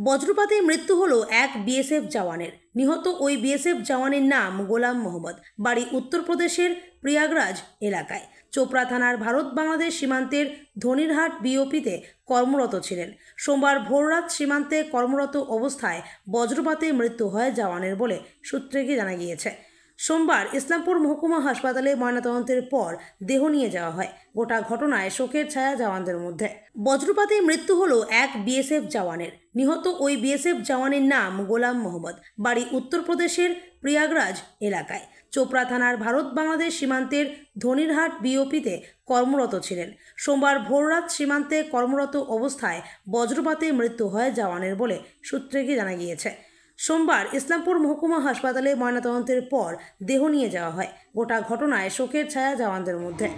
বজ্রপাতে মৃত্যু হলো এক বিএসএফ জওয়ানের। নিহত ওই বিএসএফ জওয়ানের নাম গোলাম মোহাম্মদ, বাড়ি উত্তরপ্রদেশের প্রয়াগরাজ এলাকায়। চোপড়া থানার ভারত বাংলাদেশ সীমান্তের ধনিরহাট বিওপিতে কর্মরত ছিলেন। সোমবার ভোররাত সীমান্তে কর্মরত অবস্থায় বজ্রপাতে মৃত্যু হয় জওয়ানের বলে সূত্রে জানা গিয়েছে। সোমবার ইসলামপুর মহকুমা হাসপাতালে ময়নাতদন্তের পর দেহ নিয়ে যাওয়া হয়। গোটা ঘটনায় শোকের ছায়া জওয়ানদের মধ্যে। বজ্রপাতে মৃত্যু হলো এক বিএসএফ জওয়ানের। নিহত ওই বিএসএফ জওয়ানের নাম গোলাম মোহাম্মদ, বাড়ি উত্তরপ্রদেশের প্রয়াগরাজ এলাকায়। চোপড়া থানার ভারত বাংলাদেশ সীমান্তের ধনিরহাট বিওপিতে কর্মরত ছিলেন। সোমবার ভোররাত সীমান্তে কর্মরত অবস্থায় বজ্রপাতে মৃত্যু হয় জওয়ানের বলে সূত্রে জানা গিয়েছে। সোমবার ইসলামপুর মহকুমা হাসপাতালে ময়নাতদন্তের পর দেহ নিয়ে যাওয়া হয়। গোটা ঘটনায় শোকের ছায়া জওয়ানদের মধ্যে।